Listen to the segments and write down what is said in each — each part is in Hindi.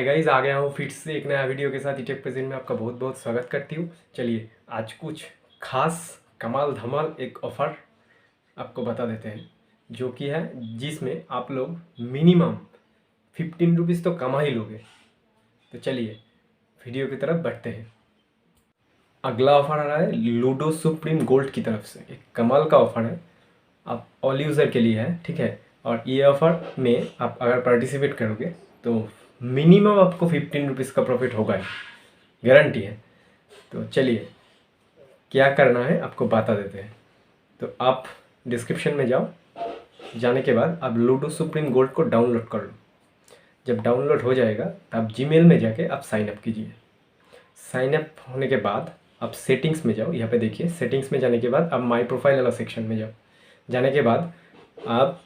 हाय गाइस, आ गया हूँ फिर से एक नया वीडियो के साथ। ई टेक प्रेजेंट में आपका बहुत बहुत स्वागत करती हूँ। चलिए आज कुछ खास कमाल धमाल एक ऑफ़र आपको बता देते हैं, जो कि है जिसमें आप लोग मिनिमम 15 रुपीज़ तो कमा ही लोगे। तो चलिए वीडियो की तरफ बढ़ते हैं। अगला ऑफ़र आ रहा है लूडो सुप्रीम गोल्ड की तरफ से। एक कमाल का ऑफ़र है, आप ऑल यूज़र के लिए है, ठीक है। और ये ऑफ़र में आप अगर पार्टिसिपेट करोगे तो मिनिमम आपको 15 रुपीज़ का प्रॉफिट होगा ही, गारंटी है। तो चलिए क्या करना है आपको बता देते हैं। तो आप डिस्क्रिप्शन में जाओ, जाने के बाद आप लूडो सुप्रीम गोल्ड को डाउनलोड कर लो। जब डाउनलोड हो जाएगा तो आप जीमेल में जाके आप साइन अप कीजिए। साइन अप होने के बाद आप सेटिंग्स में जाओ, यहाँ पे देखिए सेटिंग्स में जाने के बाद आप माई प्रोफाइल वाला सेक्शन में जाओ। जाने के बाद आप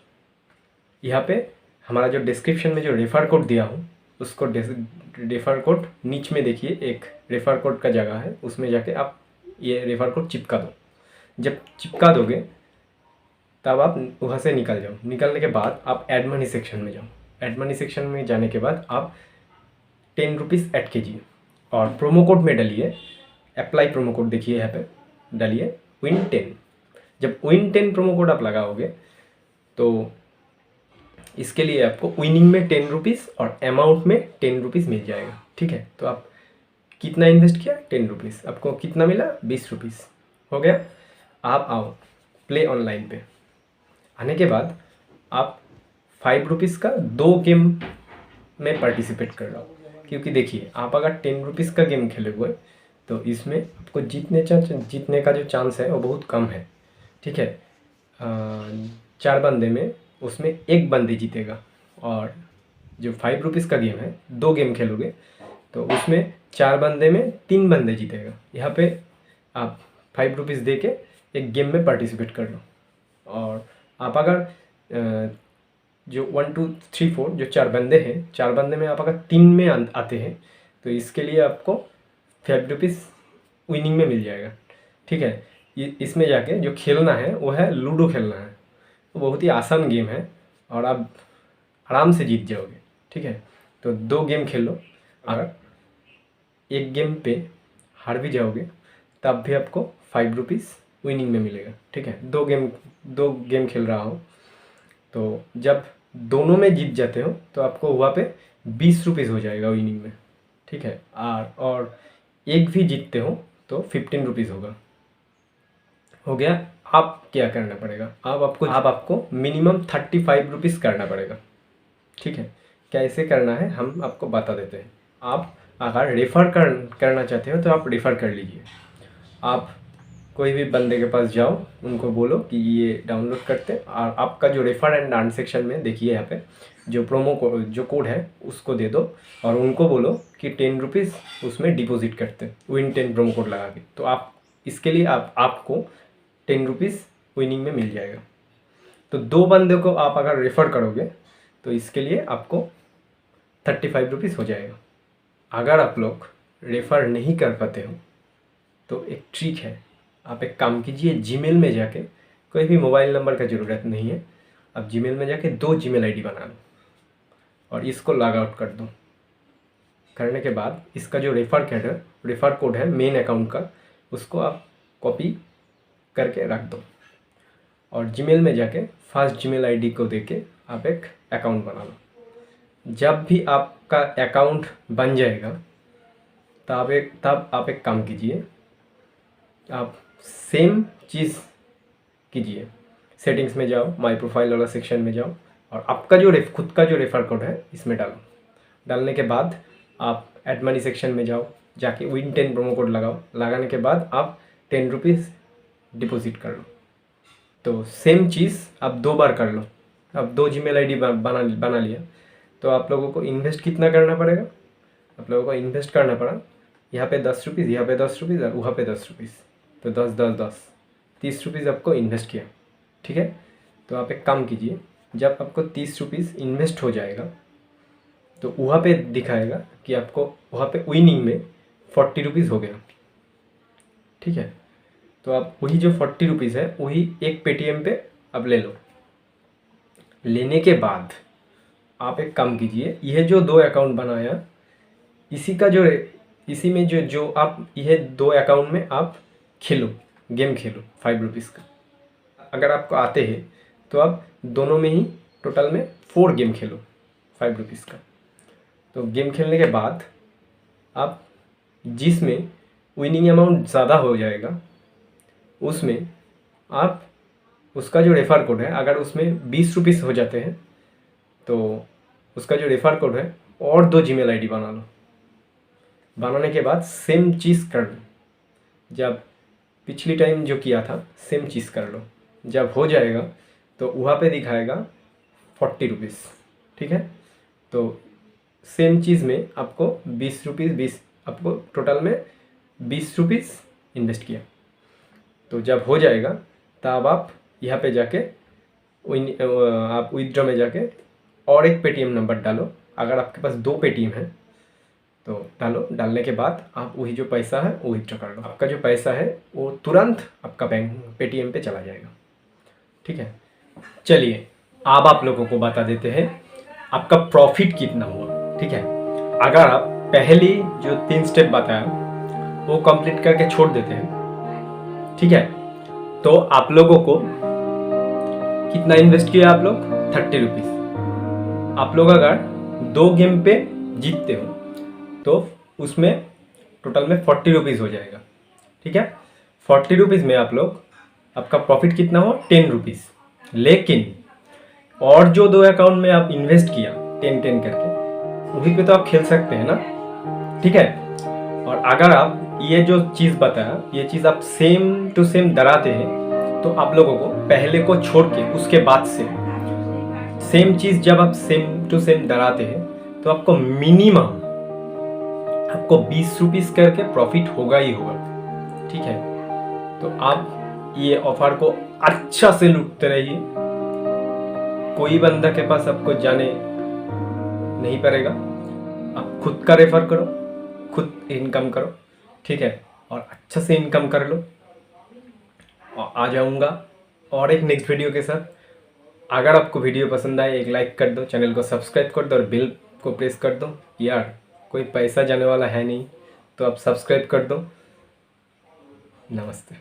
यहाँ पे हमारा जो डिस्क्रिप्शन में जो रेफ़र कोड दिया हूँ उसको रेफ़र कोड नीचे में देखिए, एक रेफ़र कोड का जगह है, उसमें जाके आप ये रेफ़र कोड चिपका दो। जब चिपका दोगे तब आप वहाँ से निकल जाओ। निकलने के बाद आप ऐड मनी सेक्शन में जाओ। ऐड मनी सेक्शन में जाने के बाद आप 10 रुपीज़ ऐड कीजिए और प्रोमो कोड में डालिए, अप्लाई प्रोमो कोड देखिए यहाँ पे डालिए WIN10। जब WIN10 प्रोमो कोड आप लगाओगे तो इसके लिए आपको विनिंग में 10 रुपीज़ और अमाउंट में 10 रुपीज़ मिल जाएगा, ठीक है। तो आप कितना इन्वेस्ट किया, 10 रुपीज़, आपको कितना मिला, 20 रुपीज़ हो गया। आप आओ प्ले ऑनलाइन पे। आने के बाद आप 5 रुपीज़ का 2 गेम में पार्टिसिपेट कर रहा हूँ, क्योंकि देखिए आप अगर 10 रुपीज़ का गेम खेले हुए तो इसमें आपको जीतने का जो चांस है वो बहुत कम है, ठीक है। 4 बंदे में उसमें एक बंदे जीतेगा। और जो 5 रुपीज़ का गेम है, 2 गेम खेलोगे तो उसमें 4 बंदे में 3 बंदे जीतेगा। यहाँ पे आप 5 रुपीज़ दे के एक गेम में पार्टिसिपेट कर लो। और आप अगर जो 1 2 3 4 जो 4 बंदे हैं, 4 बंदे में आप अगर 3 में आते हैं तो इसके लिए आपको 5 रुपीज़ विनिंग में मिल जाएगा, ठीक है। इसमें जाके जो खेलना है वो है लूडो खेलना है। तो बहुत ही आसान गेम है और आप आराम से जीत जाओगे, ठीक है। तो 2 गेम खेल लो। अगर एक गेम पे हार भी जाओगे तब भी आपको 5 रुपीज़ विनिंग में मिलेगा, ठीक है। 2 गेम खेल रहा हो तो जब दोनों में जीत जाते हो तो आपको वहाँ पे 20 रुपीज़ हो जाएगा विनिंग में, ठीक है। और एक भी जीतते हो तो 15 रुपीज़ होगा, हो गया। आप क्या करना पड़ेगा, आपको मिनिमम 35 रुपीज़ करना पड़ेगा, ठीक है। कैसे करना है हम आपको बता देते हैं। आप अगर रेफ़र करना चाहते हो तो आप रेफ़र कर लीजिए। आप कोई भी बंदे के पास जाओ, उनको बोलो कि ये डाउनलोड करते, और आपका जो रेफ़र एंड अर्न सेक्शन में देखिए यहाँ पे जो जो कोड है उसको दे दो और उनको बोलो कि 10 रुपीज़ उसमें डिपॉजिट करते WIN10 प्रोमो कोड लगा के। तो आप इसके लिए आपको 10 रुपीज़ विनिंग में मिल जाएगा। तो 2 बंदे को आप अगर रेफ़र करोगे तो इसके लिए आपको 35 रुपीज़ हो जाएगा। अगर आप लोग रेफ़र नहीं कर पाते हो तो एक ट्रिक है, आप एक काम कीजिए, जीमेल में जाके, कोई भी मोबाइल नंबर का ज़रूरत नहीं है, आप जीमेल में जाके 2 जीमेल आईडी बना लो और इसको लॉग आउट कर दो। करने के बाद इसका जो रेफ़र कोड है मेन अकाउंट का, उसको आप कॉपी करके रख दो और जीमेल में जाके फर्स्ट जीमेल आईडी को देके आप एक अकाउंट बना लो। जब भी आपका अकाउंट बन जाएगा तब आप एक काम कीजिए, आप सेम चीज़ कीजिए, सेटिंग्स में जाओ, माई प्रोफाइल वाला सेक्शन में जाओ और आपका जो खुद का जो रेफ़र कोड है इसमें डालो। डालने के बाद आप ऐड मनी सेक्शन में जाओ, जाके WIN10 प्रोमो कोड लगाओ। लगाने के बाद आप 10 रुपीज़ डिपॉजिट कर लो। तो सेम चीज़ आप 2 बार कर लो। अब 2 जीमेल आईडी बना लिया तो आप लोगों को इन्वेस्ट कितना करना पड़ेगा, आप लोगों को इन्वेस्ट करना पड़ा यहाँ पे 10 रुपीज़, यहाँ पे 10 रुपीज़ और वहाँ पे 10 रुपीज़, तो 10 10 10 30 रुपीज़ आपको इन्वेस्ट किया, ठीक है। तो आप एक काम कीजिए, जब आपको 30 रुपीज़ इन्वेस्ट हो जाएगा तो वहाँ पे दिखाएगा कि आपको वहाँ पे विनिंग में 40 रुपीज़ हो गया, ठीक है। तो आप वही जो 40 रुपीज़ है वही एक पेटीएम पे आप ले लो। लेने के बाद आप एक काम कीजिए, यह जो 2 अकाउंट बनाया इसी में जो आप यह 2 अकाउंट में आप खेलो, गेम खेलो 5 रुपीज़ का। अगर आपको आते हैं तो आप दोनों में ही टोटल में 4 गेम खेलो 5 रुपीज़ का। तो गेम खेलने के बाद आप जिसमें विनिंग अमाउंट ज़्यादा हो जाएगा उसमें आप उसका जो रेफ़र कोड है, अगर उसमें 20 रुपीज़ हो जाते हैं तो उसका जो रेफ़र कोड है और 2 जीमेल आईडी बना लो। बनाने के बाद सेम चीज़ कर लो, जब पिछली टाइम जो किया था सेम चीज़ कर लो। जब हो जाएगा तो वहाँ पे दिखाएगा 40 रुपीज़, ठीक है। तो सेम चीज़ में आपको 20 रुपीज़ 20 आपको टोटल में 20 रुपीज़ इन्वेस्ट किया। तो जब हो जाएगा तब आप यहाँ पे जाके आप विथड्रॉ में जाके और एक पेटीएम नंबर डालो। अगर आपके पास 2 पेटीएम है तो डालो। डालने के बाद आप वही जो पैसा है वो विथड्रॉ कर लो। आपका जो पैसा है वो तुरंत आपका बैंक पेटीएम पे चला जाएगा, ठीक है। चलिए अब आप लोगों को बता देते हैं आपका प्रॉफिट कितना हुआ, ठीक है। अगर आप पहली जो 3 स्टेप बताया वो कंप्लीट करके छोड़ देते हैं, ठीक है, तो आप लोगों को कितना इन्वेस्ट किया आप लोग 30 रुपीज़। आप लोग अगर 2 गेम पे जीतते हो तो उसमें टोटल में 40 रुपीज़ हो जाएगा, ठीक है। 40 रुपीज़ में आप लोग आपका प्रॉफिट कितना हुआ 10 रुपीज़। लेकिन और जो 2 अकाउंट में आप इन्वेस्ट किया 10-10 करके वहीं पे तो आप खेल सकते हैं ना, ठीक है। और अगर आप ये जो चीज़ बताया ये चीज़ आप सेम टू सेम डराते हैं तो आप लोगों को पहले को छोड़ के उसके बाद से सेम चीज़ जब आप सेम टू सेम डराते हैं तो आपको मिनिमम आपको 20 रुपीज़ करके प्रॉफिट होगा ही होगा, ठीक है। तो आप ये ऑफर को अच्छा से लूटते रहिए। कोई बंदा के पास आपको जाने नहीं पड़ेगा। आप खुद का रेफर करो, खुद इनकम करो, ठीक है, और अच्छा से इनकम कर लो। और आ जाऊंगा और एक नेक्स्ट वीडियो के साथ। अगर आपको वीडियो पसंद आए एक लाइक कर दो, चैनल को सब्सक्राइब कर दो और बेल को प्रेस कर दो। यार कोई पैसा जाने वाला है नहीं तो आप सब्सक्राइब कर दो। नमस्ते।